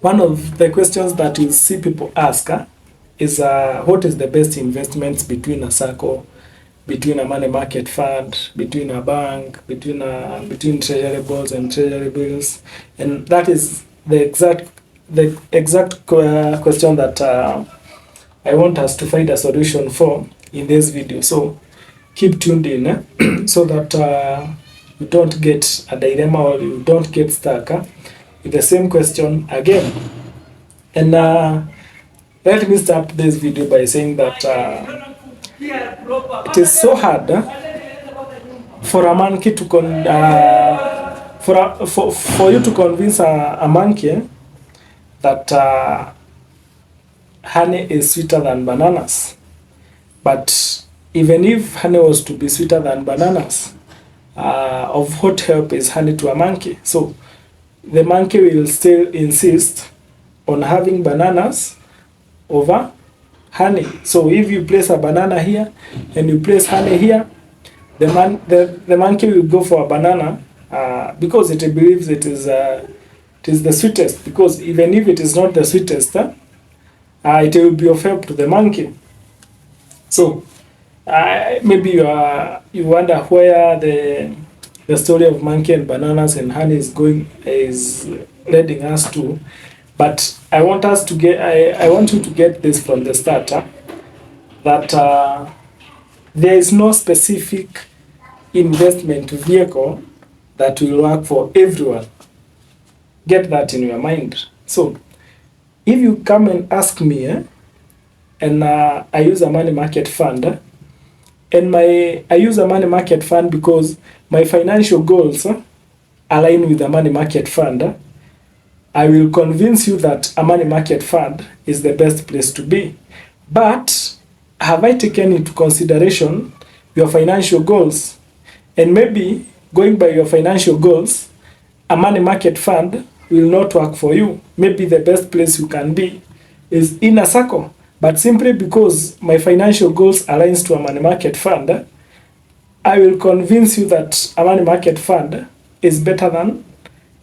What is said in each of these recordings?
One of the questions that you see people ask is what is the best investments between a SACCO, between a money market fund, between a bank, between treasury bonds and treasury bills, and that is the exact question that I want us to find a solution for in this video. So keep tuned in so that you don't get a dilemma or you don't get stuck with the same question again. And let me start this video by saying that it is so hard for a monkey to for you to convince a monkey that honey is sweeter than bananas. But even if honey was to be sweeter than bananas, of what help is honey to a monkey? So the monkey will still insist on having bananas over honey. So if you place a banana here and you place honey here, the monkey will go for a banana because it believes it is the sweetest. Because even if it is not the sweetest, it will be of help to the monkey. So maybe you wonder where the story of monkey and bananas and honey is leading us to. But I want you to get this from the start, that there is no specific investment vehicle that will work for everyone. Get that in your mind. So if you come and ask me, and I use a money market fund, and I use a money market fund because my financial goals align with the money market fund, I will convince you that a money market fund is the best place to be. But have I taken into consideration your financial goals? And maybe going by your financial goals, a money market fund will not work for you. Maybe the best place you can be is in a SACCO. But simply because my financial goals aligns to a money market fund, I will convince you that a money market fund is better than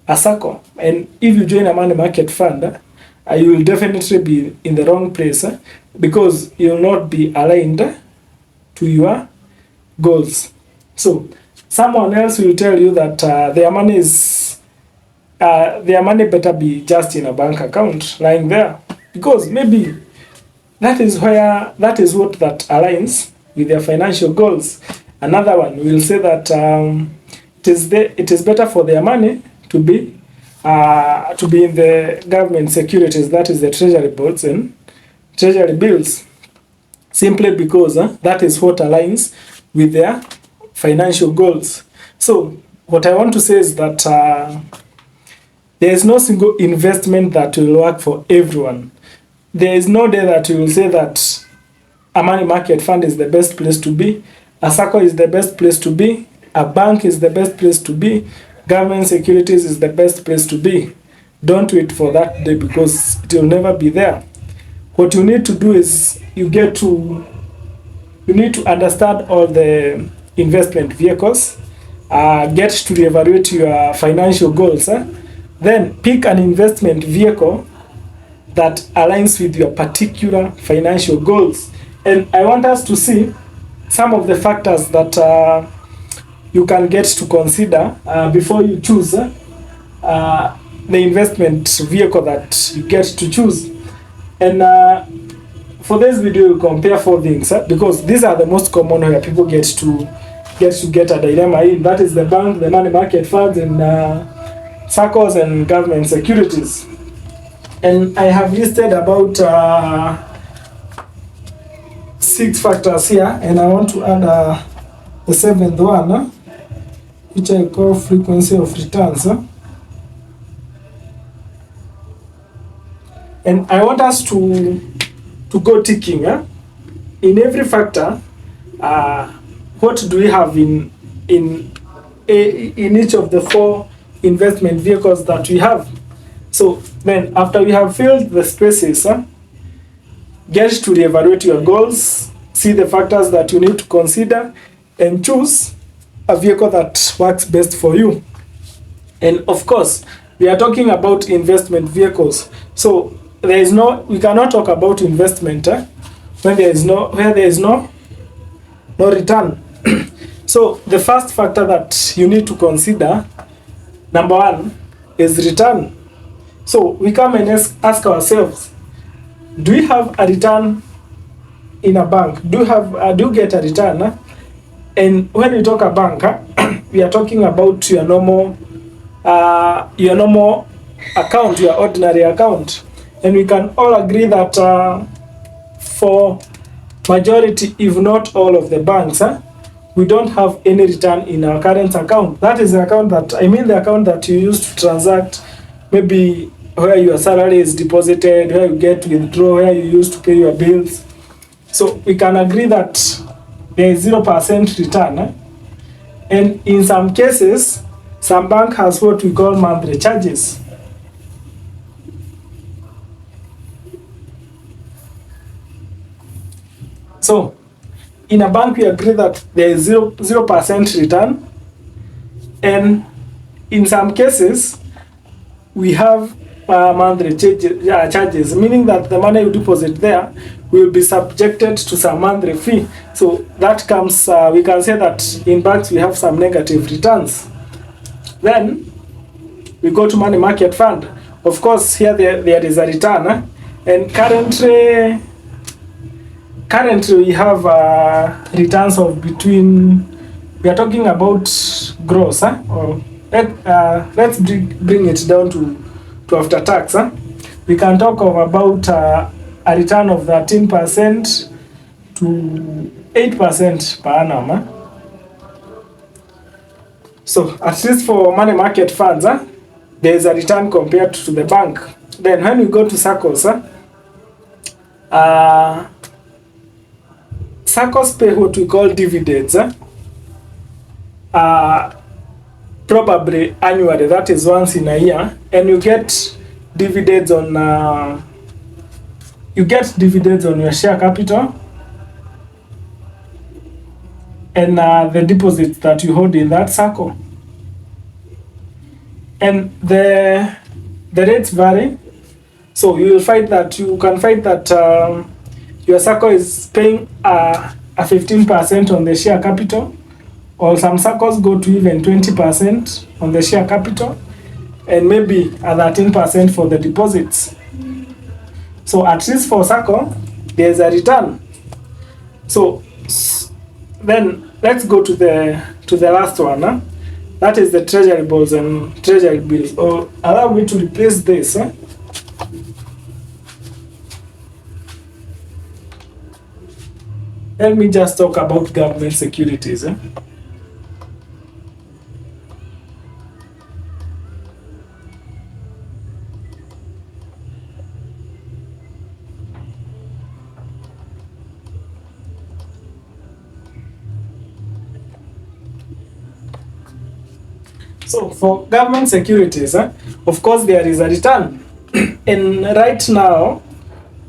a SACCO. And if you join a money market fund, you will definitely be in the wrong place because you will not be aligned to your goals. So someone else will tell you that their money better be just in a bank account lying there, because maybe that is what aligns with their financial goals. Another one will say that it is better for their money to be in the government securities, that is the treasury bonds and treasury bills, simply because that is what aligns with their financial goals. So what I want to say is that there is no single investment that will work for everyone. There is no day that you will say that a money market fund is the best place to be, a SACCO is the best place to be, a bank is the best place to be, government securities is the best place to be. Don't wait for that day because it will never be there. What you need to do is you need to understand all the investment vehicles, get to reevaluate your financial goals, then pick an investment vehicle that aligns with your particular financial goals. And I want us to see some of the factors that you can get to consider before you choose the investment vehicle that you get to choose. And for this video, we'll compare 4 things because these are the most common where people get to get a dilemma in. That is the bank, the money market funds, and SACCOs and government securities. And I have listed about 6 factors here, and I want to add the 7th one, which I call frequency of returns. And I want us to go ticking. In every factor, what do we have in each of the 4 investment vehicles that we have? So then after we have filled the spaces, get to reevaluate your goals, see the factors that you need to consider, and choose a vehicle that works best for you. And of course, We are talking about investment vehicles. So we cannot talk about investment when there is no return. So the first factor that you need to consider, number one, is return. So we come and ask ourselves, do we have a return in a bank? Do you get a return? And when we talk a bank, we are talking about your normal account, your ordinary account. And we can all agree that for majority, if not all of the banks, we don't have any return in our current account. That is the account the account that you use to transact, maybe where your salary is deposited, where you get to withdraw, where you use to pay your bills. So we can agree that there is 0% return. And in some cases, some bank has what we call monthly charges. So in a bank, we agree that there is 0% return. And in some cases, we have monthly charges, meaning that the money you deposit there will be subjected to some monthly fee. So that comes, we can say that in banks we have some negative returns. Then we go to money market fund. Of course, here there is a return. And currently we have returns of between, we are talking about gross, or let's bring it down to after tax. We can talk of about a return of 13% to 8% per annum. So at least for money market funds, there is a return compared to the bank. Then when we go to SACCOs, SACCOs pay what we call dividends. Probably annually, that is once in a year, and you get dividends on your share capital and the deposits that you hold in that SACCO. And the rates vary. So you can find that your SACCO is paying a 15% on the share capital, or some SACCOs go to even 20% on the share capital, and maybe a 13% for the deposits. So at least for SACCO, there's a return. So then let's go to the last one. That is the Treasury Bonds and Treasury bills. Or allow me to replace this. Let me just talk about government securities. So for government securities, of course there is a return. And right now,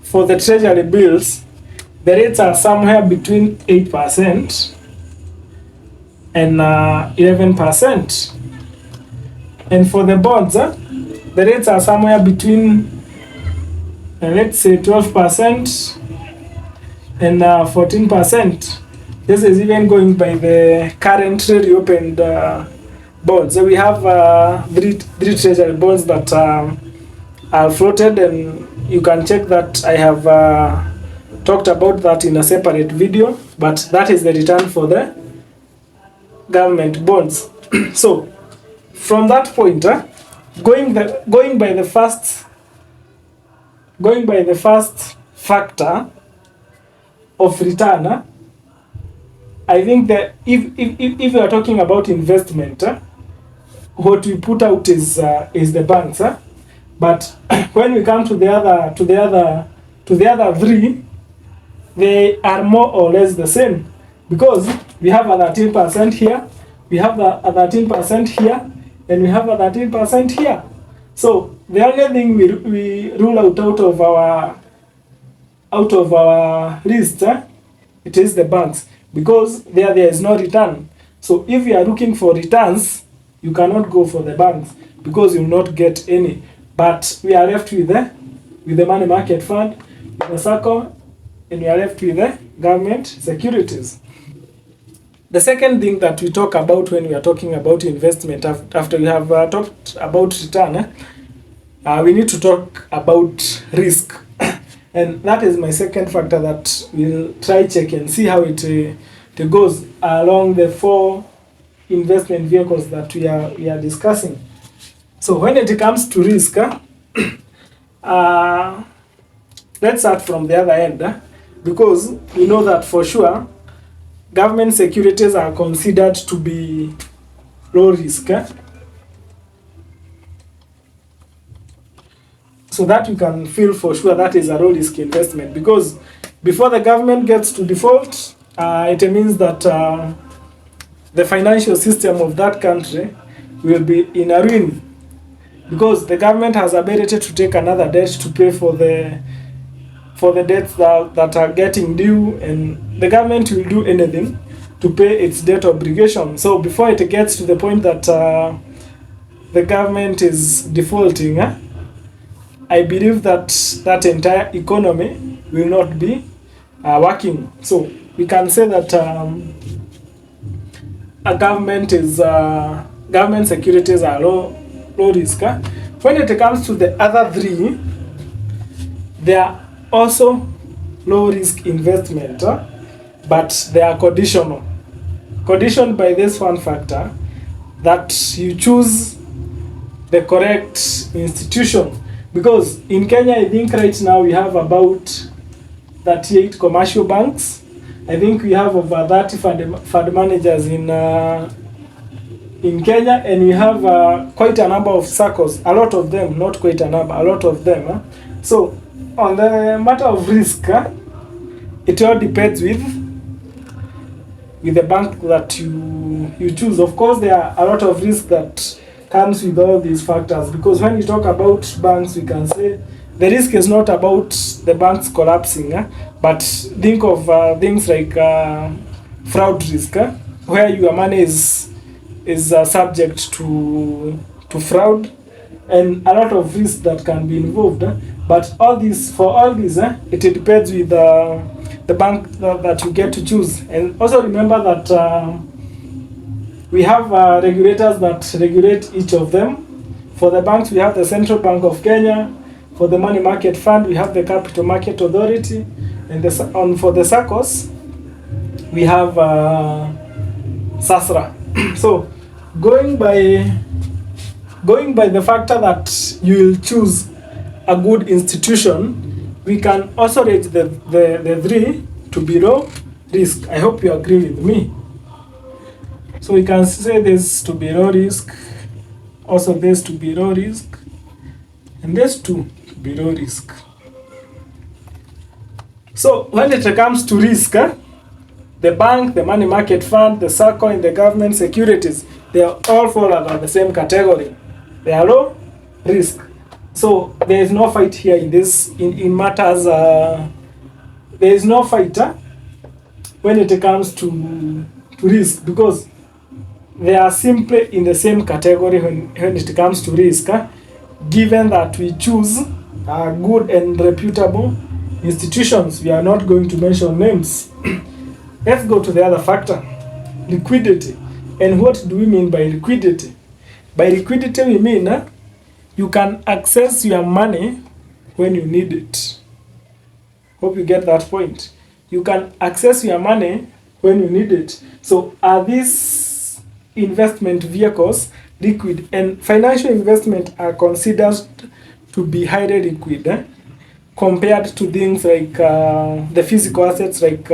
for the Treasury bills, the rates are somewhere between 8% and 11%. And for the bonds, the rates are somewhere between, let's say, 12% and 14%. This is even going by the currently reopened bonds. So we have three Treasury bonds that are floated, and you can check that I have talked about that in a separate video, but that is the return for the government bonds. So from that point, going by the first factor of return, I think that if you are talking about investment, what we put out is the banks. But when we come to the other three, they are more or less the same, because we have a 13% here, we have a 13% here, and we have a 13% here. So the only thing we rule out of our list, it is the banks, because there is no return. So if you are looking for returns, you cannot go for the banks. because you will not get any. But we are left with the money market fund, with the SACCO, and we are left with the government securities. The second thing that we talk about when we are talking about investment, after we have talked about return, we need to talk about risk. And that is my second factor that we'll try check and see how it goes along the 4 investment vehicles that we are discussing. So when it comes to risk, let's start from the other end, because we know that for sure government securities are considered to be low risk. So that you can feel for sure that is a low risk investment, because before the government gets to default, it means that the financial system of that country will be in a ruin, because the government has ability to take another debt to pay for the debts that are getting due, and the government will do anything to pay its debt obligation. So before it gets to the point that the government is defaulting, I believe that that entire economy will not be working. So we can say that a government securities are low risk. When it comes to the other 3, they are also low risk investment, but they are conditional. Conditioned by this one factor, that you choose the correct institution. Because in Kenya, I think right now we have about 38 commercial banks. I think we have over 30 fund managers in Kenya, and we have quite a number of SACCOs. A lot of them, not quite a number, a lot of them. So on the matter of risk, it all depends with the bank that you choose. Of course, there are a lot of risk that comes with all these factors, because when you talk about banks, we can say the risk is not about the banks collapsing, but think of things like fraud risk, where your money is subject to fraud, and a lot of risk that can be involved. But for all this, it depends with the bank that you get to choose. And also remember that we have regulators that regulate each of them. For the banks, we have the Central Bank of Kenya. For the money market fund, we have the Capital Market Authority. And for the SACCOs, we have SASRA. So going by the factor that you will choose a good institution, we can also rate the 3 to be low risk. I hope you agree with me. So we can say this to be low risk, also this to be low risk, and this to be low risk. So when it comes to risk, the bank, the money market fund, the SACCO, and the government securities, they all fall under the same category. They are low risk. So there is no fight here in matters. There is no fight when it comes to risk, because they are simply in the same category when it comes to risk, given that we choose good and reputable institutions. We are not going to mention names. Let's go to the other factor, liquidity. And what do we mean by liquidity? By liquidity, we mean you can access your money when you need it. Hope you get that point. You can access your money when you need it. So are these investment vehicles liquid? And financial investment are considered to be highly liquid compared to things like the physical assets, like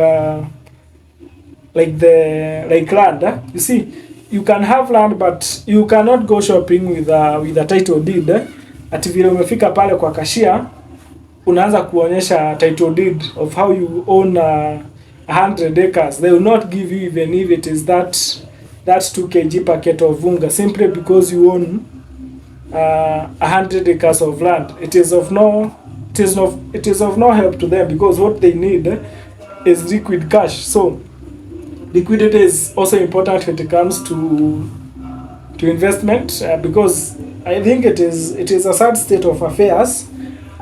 land. You see, you can have land, but you cannot go shopping with a title deed. Ati vile umefika pale kwa cashier unaanza kuonyesha title deed of how you own 100 acres. They will not give you even if it is that 2 kg packet of unga, simply because you own 100 acres of land. It is of no help to them, because what they need is liquid cash. So liquidity is also important when it comes to investment, because I think it is a sad state of affairs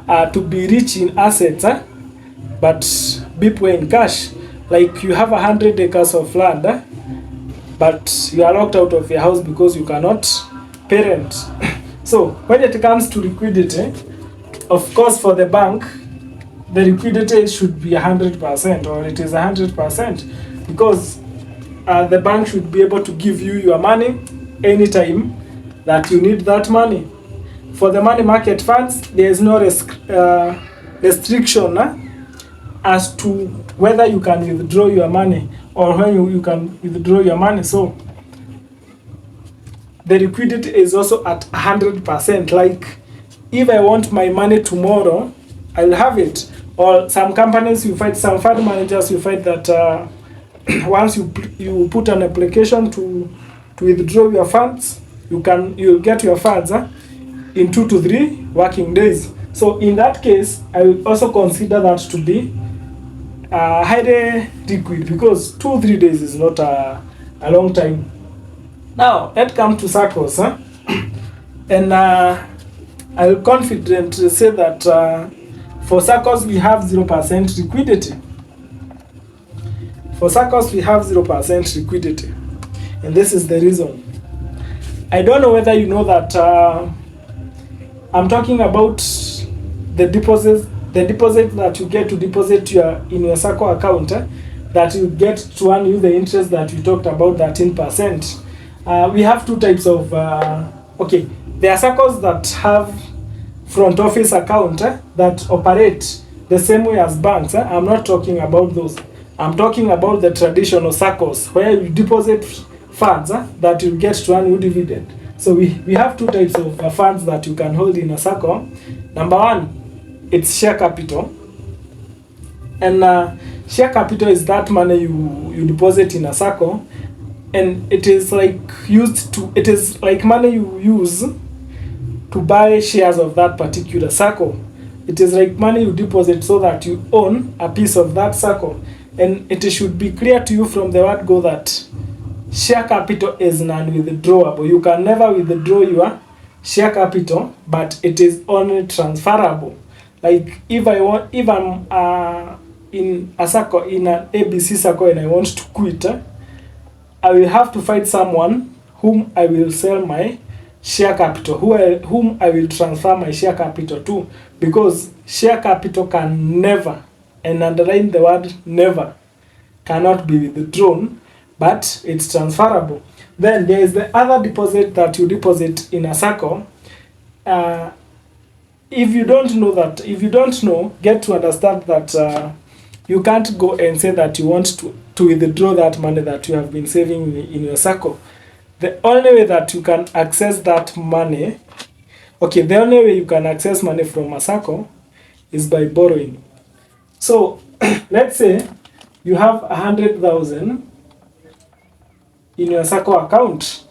to be rich in assets, but be poor in cash. Like you have 100 acres of land, but you are locked out of your house because you cannot pay rent. So when it comes to liquidity, of course, for the bank, the liquidity should be 100%, or it is 100%, because the bank should be able to give you your money anytime that you need that money. For the money market funds, there is no restriction as to whether you can withdraw your money or when you can withdraw your money. So the liquidity is also at 100%. Like if I want my money tomorrow, I'll have it. Or some companies you find, some fund managers you find that once you put an application to withdraw your funds, you'll get your funds in 2 to 3 working days. So in that case, I will also consider that to be highly liquid, because 2-3 days is not a long time. Now let's come to SACCOs, and I'll confidently say that for SACCOs we have 0% liquidity. For SACCOs we have 0% liquidity, and this is the reason. I don't know whether you know that I'm talking about the deposit that you get to deposit in your SACCO account, that you get to earn you the interest that we talked about, 13%. We have two types of okay, there are SACCOs that have front office account that operate the same way as banks. I'm not talking about those. I'm talking about the traditional SACCOs where you deposit funds that you get to earn you dividend. So we have two types of funds that you can hold in a SACCO. Number one, it's share capital. And share capital is that money you deposit in a SACCO, and it is like money you use to buy shares of that particular SACCO. It is like money you deposit so that you own a piece of that SACCO. And it should be clear to you from the word go that share capital is non-withdrawable. You can never withdraw your share capital, but it is only transferable. Like if I'm in a SACCO, in an ABC SACCO, and I want to quit, I will have to find someone whom I will sell my share capital, whom I will transfer my share capital to, because share capital can never, and underline the word never, cannot be withdrawn, but it's transferable. Then there is the other deposit that you deposit in a SACCO. If you don't know, get to understand that you can't go and say that you want to withdraw that money that you have been saving in your SACCO. The only way that you can access that money, the only way you can access money from a SACCO is by borrowing. So let's say you have 100,000 in your SACCO account,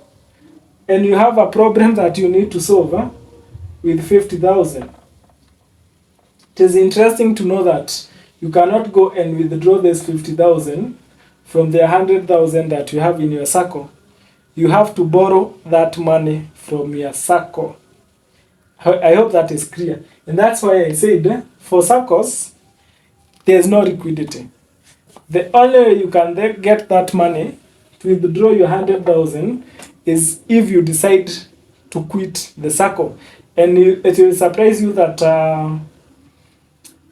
and you have a problem that you need to solve with 50,000. It is interesting to know that you cannot go and withdraw this 50,000 from the 100,000 that you have in your SACCO. You have to borrow that money from your SACCO. I hope that is clear. And that's why I said for SACCOs, there is no liquidity. The only way you can then get that money to withdraw your 100,000 is if you decide to quit the SACCO. And it will surprise you that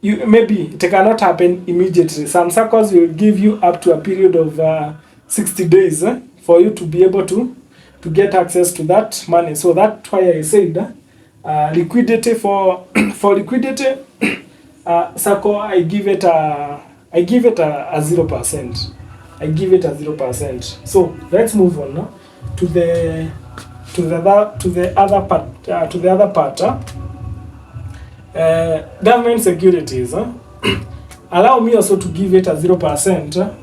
maybe it cannot happen immediately. Some SACCOs will give you up to a period of 60 days for you to be able to get access to that money. So that's why I said liquidity for liquidity, SACCO, I give it a 0%. I give it a 0%. So let's move on now to the other part. Government securities. Allow me also to give it a 0%.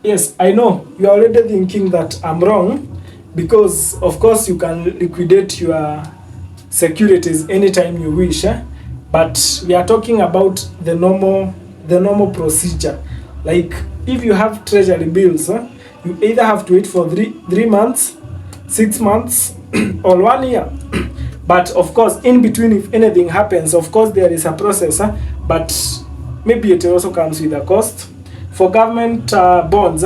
Yes, I know you're already thinking that I'm wrong, because of course you can liquidate your securities anytime you wish, but we are talking about the normal procedure. Like if you have treasury bills, you either have to wait for 3 months, 6 months, or 1 year. But of course, in between, if anything happens, of course there is a process, but maybe it also comes with a cost. For government bonds,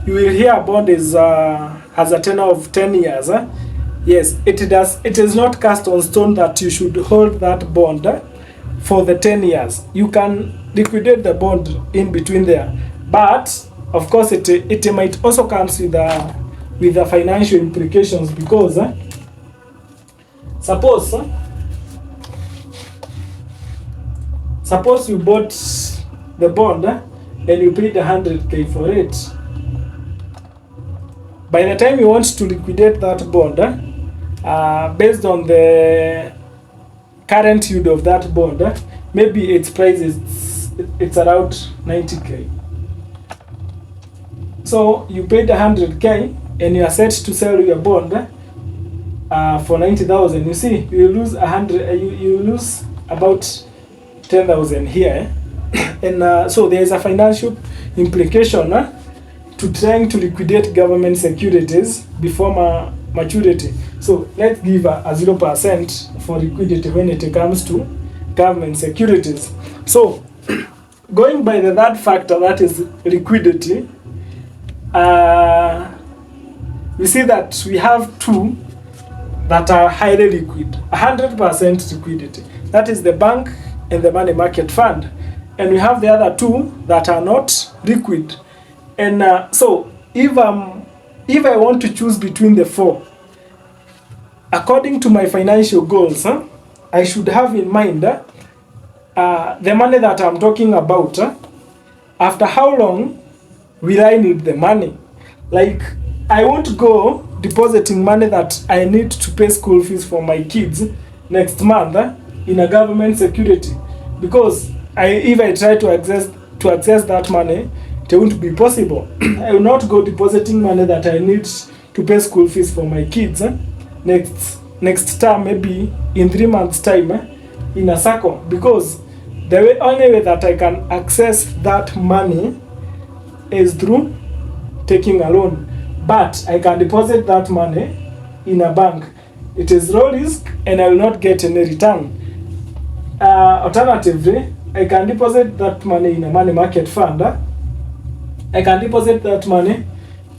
you will hear a bond is has a tenure of 10 years. Yes, it does. It is not cast on stone that you should hold that bond for the 10 years. You can liquidate the bond in between there, but of course it might also comes with the financial implications, because suppose you bought the bond and you paid 100k for it. By the time you want to liquidate that bond, based on the current yield of that bond, maybe its price is it's around 90k. So you paid 100k and you are set to sell your bond for 90,000. You see, you lose 100. You lose about 10,000 here, and so there is a financial implication to trying to liquidate government securities before maturity. So let's give a 0% for liquidity when it comes to government securities. So going by the third factor, that is liquidity, we see that we have two that are highly liquid, 100% liquidity. That is the bank and the money market fund. And we have the other two that are not liquid. And so if I want to choose between the four, according to my financial goals, I should have in mind the money that I'm talking about. After how long will I need the money? Like, I won't go depositing money that I need to pay school fees for my kids next month in a government security, because if I try to access that money, it won't be possible. I will not go depositing money that I need to pay school fees for my kids next term, maybe in 3 months time, in a SACCO, because the only way that I can access that money is through taking a loan. But I can deposit that money in a bank. It is low risk and I will not get any return. Alternatively, I can deposit that money in a money market fund. I can deposit that money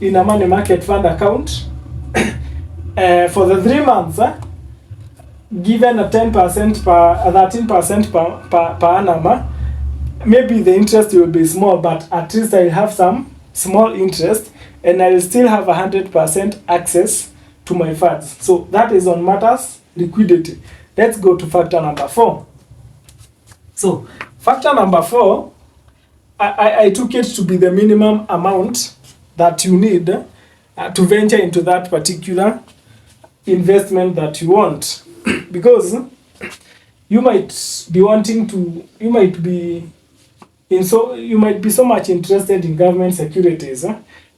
in a money market fund account for the 3 months, given a 10% per 13% per annum. Maybe the interest will be small, but at least I have some small interest, and I will still have 100% access to my funds. So that is on matters liquidity. Let's go to factor number 4. So factor number 4, I took it to be the minimum amount that you need to venture into that particular investment that you want. Because you might be wanting to, you might be so much interested in government securities,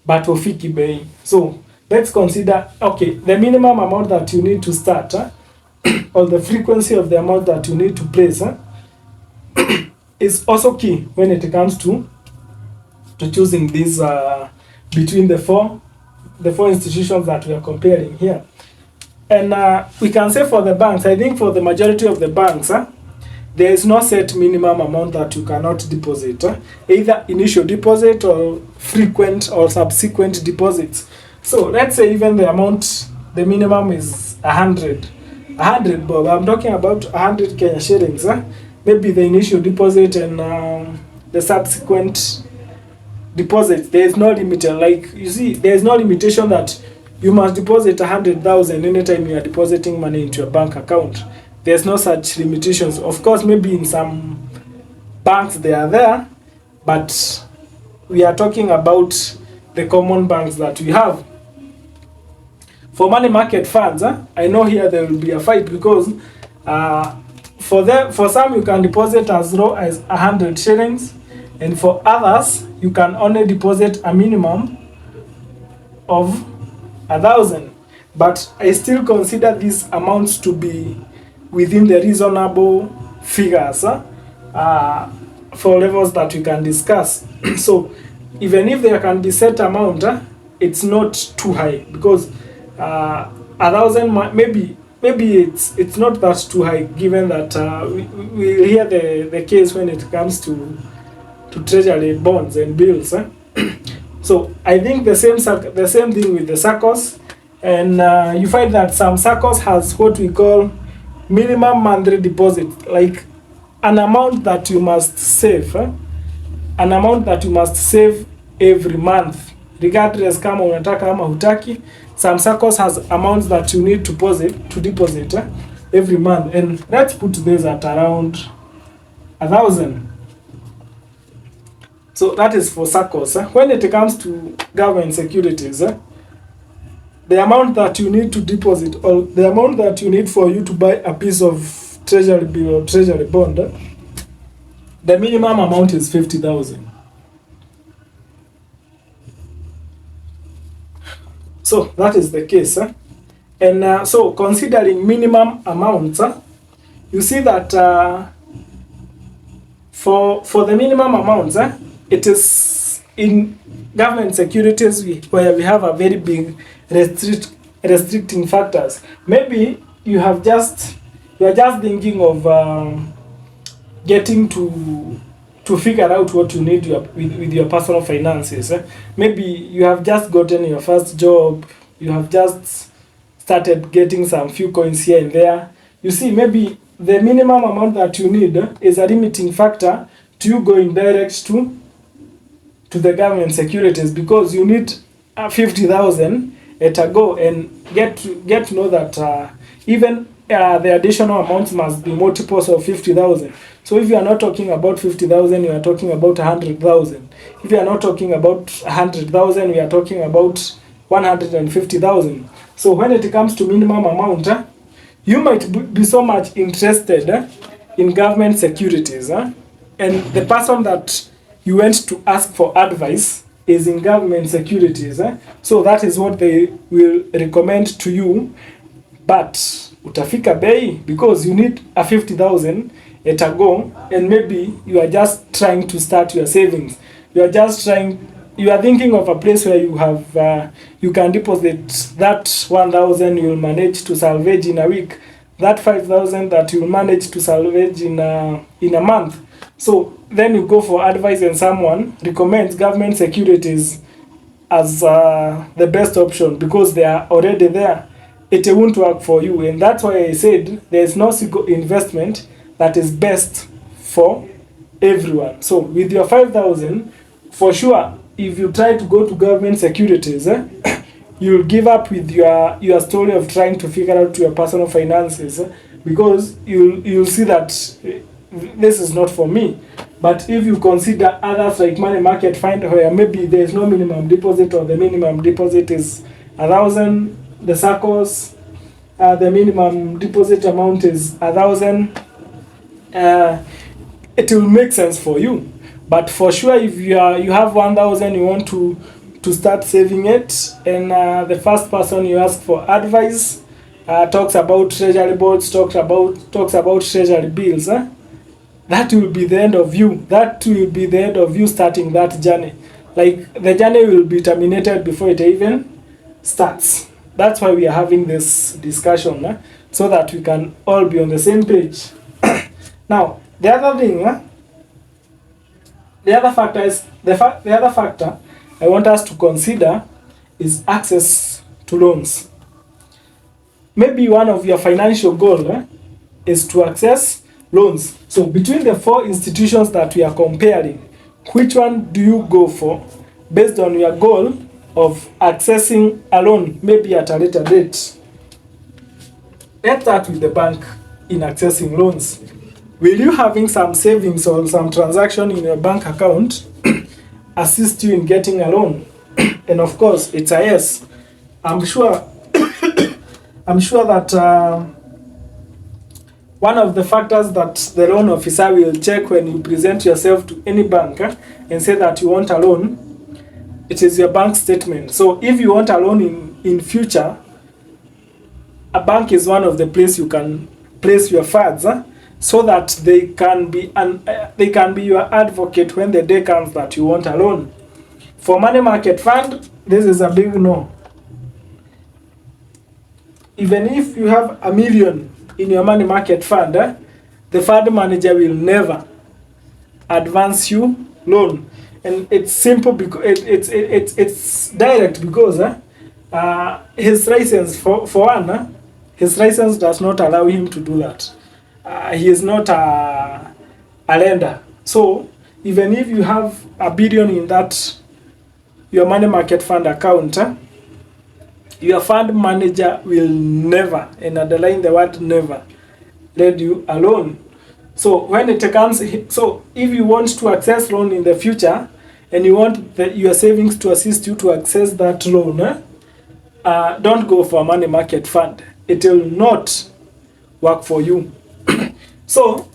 but ofiki bei. So let's consider, okay, the minimum amount that you need to start, or the frequency of the amount that you need to place, is also key when it comes to choosing this between the four institutions that we are comparing here. And we can say for the banks, I think for the majority of the banks, there is no set minimum amount that you cannot deposit, either initial deposit or frequent or subsequent deposits. So let's say even the amount, the minimum is 100 Bob. I'm talking about 100 Kenya shillings. Maybe the initial deposit and the subsequent deposit. There is no limit. Like, you see, there is no limitation that you must deposit 100,000 anytime you are depositing money into your bank account. There's no such limitations. Of course, maybe in some banks they are there, but we are talking about the common banks that we have. For money market funds, I know here there will be a fight, because for some you can deposit as low as 100 shillings, and for others you can only deposit a minimum of 1,000. But I still consider these amounts to be within the reasonable figures for levels that we can discuss. So even if there can be set amount, it's not too high, because 1,000, maybe it's not that too high, given that we hear the case when it comes to treasury bonds and bills. So I think the same thing with the SACCOs, and you find that some SACCOs has what we call minimum monthly deposit, like an amount that you must save, an amount that you must save every month, regardless kama unataka ama hutaki. Some SACCOs has amounts that you need to deposit every month, and let's put this at around 1,000. So that is for SACCOs. When it comes to government securities, the amount that you need to deposit, or the amount that you need for you to buy a piece of treasury bill or treasury bond, the minimum amount is 50,000. So that is the case. And so considering minimum amounts, you see that for the minimum amounts, it is in government securities where we have a very big restricting factors. Maybe you are just thinking of getting to figure out what you need with your personal finances. Maybe you have just gotten your first job, you have just started getting some few coins here and there. You see, maybe the minimum amount that you need is a limiting factor to you going direct to the government securities, because you need 50,000 at a go, and get to know that even the additional amounts must be multiples of 50,000. So if you are not talking about 50,000, you are talking about 100,000. If you are not talking about 100,000, we are talking about 150,000. So when it comes to minimum amount, you might be so much interested in government securities, and the person that you went to ask for advice is in government securities. So that is what they will recommend to you. But utafika bei, because you need a 50,000 at a go, and maybe you are just trying to start your savings. You are thinking of a place where you have you can deposit that 1,000 you will manage to salvage in a week, that 5,000 that you will manage to salvage in a month. So then you go for advice and someone recommends government securities as the best option because they are already there. It won't work for you, and that's why I said there is no single investment that is best for everyone. So with your 5,000, for sure, if you try to go to government securities, you'll give up with your story of trying to figure out your personal finances, because you'll see that this is not for me. But if you consider others like money market fund, where maybe there is no minimum deposit, or the minimum deposit is 1,000, the SACCOs, the minimum deposit amount is 1,000, it will make sense for you. But for sure, if you have 1,000, you want to start saving it, and the first person you ask for advice talks about treasury bonds, talks about treasury bills, that will be the end of you. That will be the end of you starting that journey. Like, the journey will be terminated before it even starts. That's why we are having this discussion, so that we can all be on the same page. Now, the other thing, the other factor I want us to consider is access to loans. Maybe one of your financial goals is to access loans. So between the four institutions that we are comparing, which one do you go for based on your goal of accessing a loan, maybe at a later date? Let's start with the bank in accessing loans. Will you having some savings or some transaction in your bank account assist you in getting a loan? And of course, it's a yes. I'm sure that one of the factors that the loan officer will check when you present yourself to any bank and say that you want a loan, it is your bank statement. So if you want a loan in future, a bank is one of the places you can place your funds, so that they can be your advocate when the day comes that you want a loan. For money market fund, this is a big no. even if you have $1 million in your money market fund, the fund manager will never advance you loan. And it's simple because it's direct because his license, for one, his license does not allow him to do that. He is not a lender. So even if you have $1 billion in that your money market fund account, your fund manager will never, and underline the word never, let you alone. So when it comes, so if you want to access loan in the future and you want your savings to assist you to access that loan, don't go for a money market fund. It will not work for you. So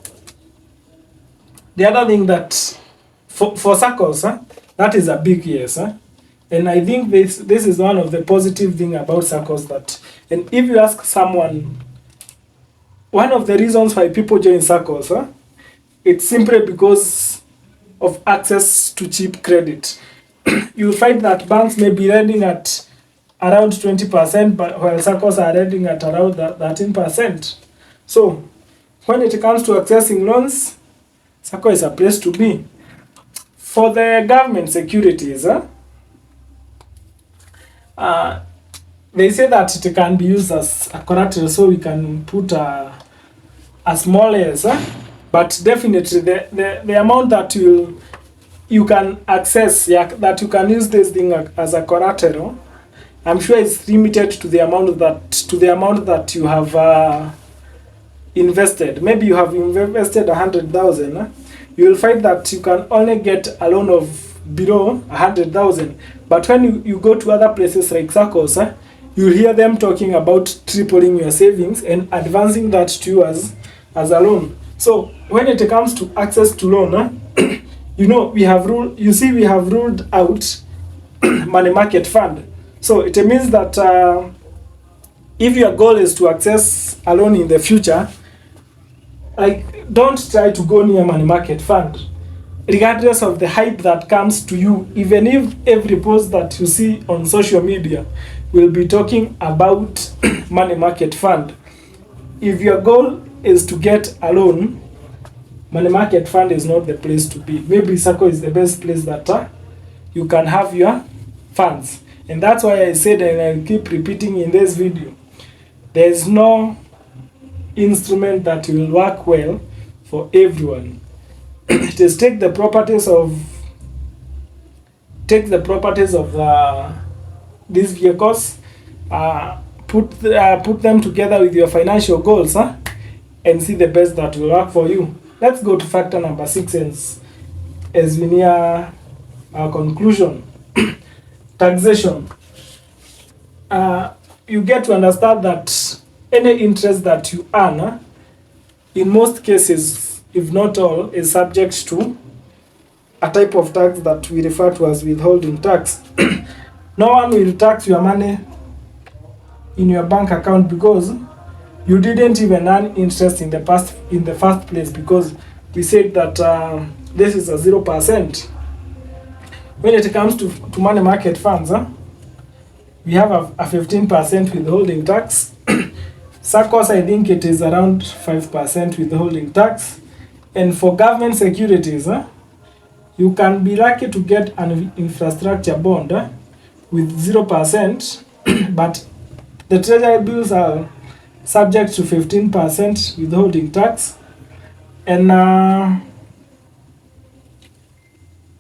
the other thing that for SACCOs, that is a big yes. And I think this is one of the positive thing about SACCOs, that, and if you ask someone, one of the reasons why people join SACCOs, it's simply because of access to cheap credit. You'll find that banks may be lending at around 20%, but while SACCOs are lending at around 13%. So when it comes to accessing loans, SACCO is a place to be. For the government securities, they say that it can be used as a collateral, so we can put a small as, but definitely the amount that you can access, that you can use this thing as a collateral, I'm sure it's limited to the amount that you have invested. Maybe you have invested 100,000. You will find that you can only get a loan of below 100,000. But when you go to other places like SACCOs, you'll hear them talking about tripling your savings and advancing that to you as a loan. So when it comes to access to loan, we have ruled out money market fund. So it means that if your goal is to access a loan in the future, like, don't try to go near money market fund, regardless of the hype that comes to you. Even if every post that you see on social media will be talking about money market fund, if your goal is to get a loan, money market fund is not the place to be. Maybe SACCO is the best place that you can have your funds. And that's why I said, and I keep repeating in this video, there is no instrument that will work well for everyone. It is take the properties of these vehicles, put them together with your financial goals, and see the best that will work for you. Let's go to factor number 6 as we near our conclusion. Taxation. You get to understand that any interest that you earn, in most cases, if not all, is subject to a type of tax that we refer to as withholding tax. No one will tax your money in your bank account because you didn't even earn interest in the first place, because we said that this is a 0%. When it comes to money market funds, we have a 15% withholding tax. SACCOs, I think it is around 5% withholding tax. And for government securities, you can be lucky to get an infrastructure bond with 0%, but the treasury bills are subject to 15% withholding tax. And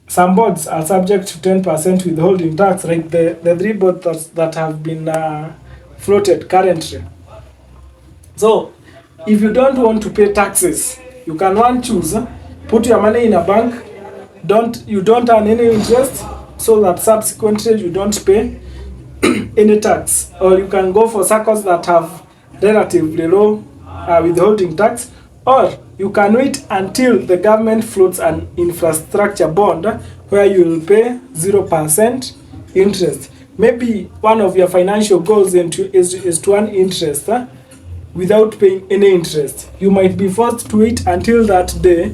some bonds are subject to 10% withholding tax, like the 3 bonds that have been floated currently. So if you don't want to pay taxes, you can choose, put your money in a bank, you don't earn any interest, so that subsequently you don't pay any tax. Or you can go for SACCOs that have relatively low withholding tax, or you can wait until the government floats an infrastructure bond where you will pay 0% interest. Maybe one of your financial goals is to earn interest without paying any interest. You might be forced to wait until that day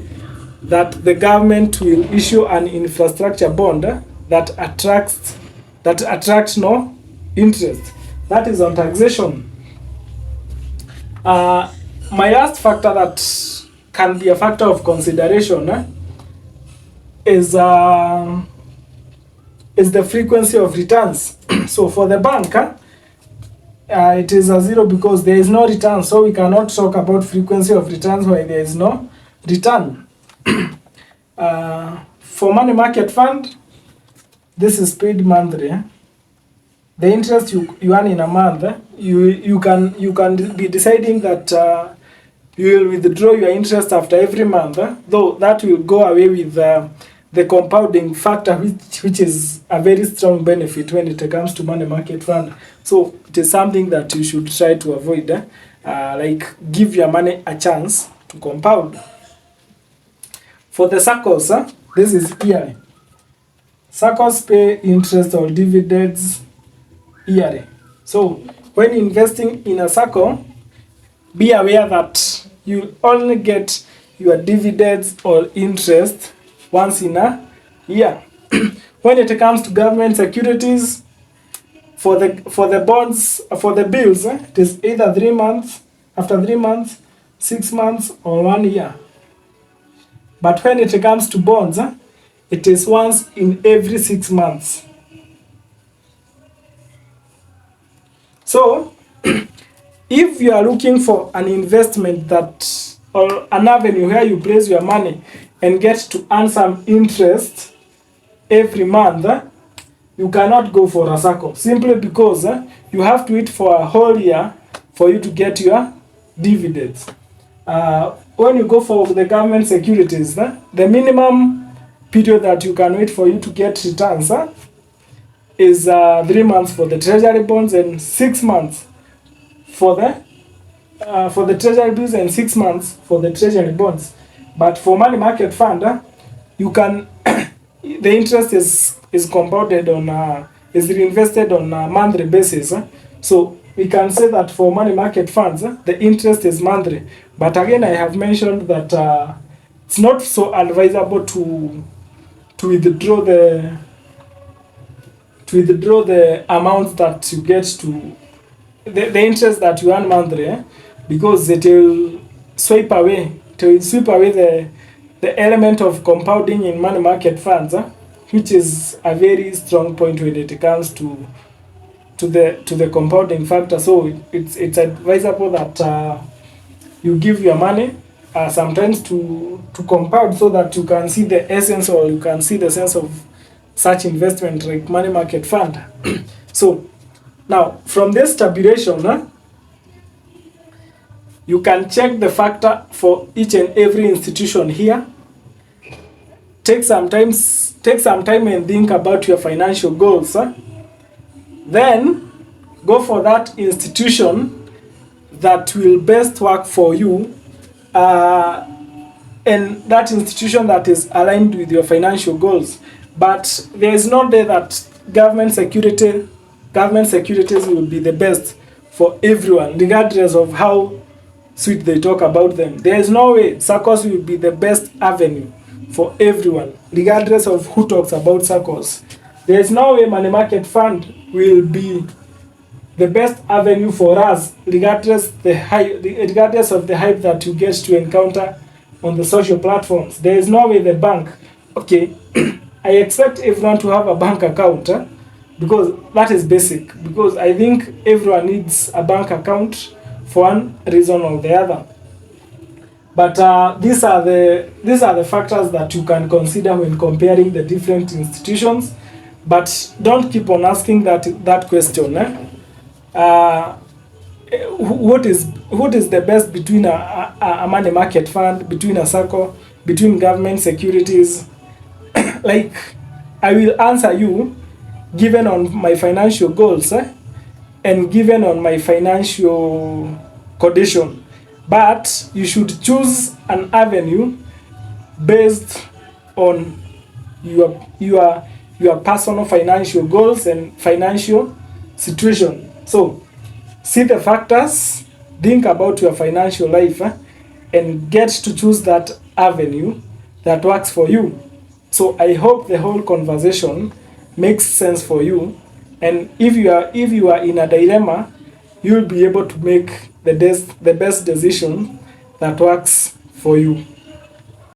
that the government will issue an infrastructure bond that attracts no interest. That is on taxation. My last factor that can be a factor of consideration is the frequency of returns. So for the bank, it is a zero because there is no return. So we cannot talk about frequency of returns where there is no return. For money market fund, this is paid monthly. The interest you earn in a month, you can be deciding that you will withdraw your interest after every month, though that will go away with the compounding factor, which is a very strong benefit when it comes to money market fund. So it is something that you should try to avoid, like give your money a chance to compound. For the SACCOs, this is yearly. SACCOs pay interest or dividends yearly. So when investing in a SACCO, be aware that you only get your dividends or interest once in a year. When it comes to government securities, for the bonds, for the bills, it is either 3 months, after 3 months, 6 months, or 1 year. But when it comes to bonds, it is once in every 6 months. So, if you are looking for an investment that, or an avenue where you place your money and get to earn some interest every month, you cannot go for a SACCO, simply because you have to wait for a whole year for you to get your dividends. When you go for the government securities, the minimum period that you can wait for you to get returns is 3 months for the Treasury Bonds and 6 months for the Treasury bills and 6 months for the Treasury Bonds. But for money market fund, you can the interest is compounded on is reinvested on a monthly basis. So we can say that for money market funds, the interest is monthly. But again, I have mentioned that it's not so advisable to withdraw the amount that you get to the interest that you earn monthly, because it will sweep away the element of compounding in money market funds, which is a very strong point when it comes to the compounding factor. So it's advisable that you give your money sometimes to compound, so that you can see the essence, or you can see the sense of such investment like money market fund. So now from this tabulation, you can check the factor for each and every institution here. Take some time and think about your financial goals. Then go for that institution that will best work for you, and that institution that is aligned with your financial goals. But there is no day that government securities will be the best for everyone, regardless of how sweet they talk about them. There is no way SACCOs will be the best avenue for everyone, regardless of who talks about SACCOs. There is no way money market fund will be the best avenue for us, regardless of the hype that you get to encounter on the social platforms. There is no way the bank, okay, I expect everyone to have a bank account, because that is basic, because I think everyone needs a bank account for one reason or the other. But these are the factors that you can consider when comparing the different institutions. But don't keep on asking that question. What is the best between a money market fund, between a SACCO, between government securities? Like, I will answer you given on my financial goals and given on my financial condition. But you should choose an avenue based on your personal financial goals and financial situation. So see the factors, think about your financial life, and get to choose that avenue that works for you. So I hope the whole conversation makes sense for you, and if you are in a dilemma, you'll be able to make the best decision that works for you.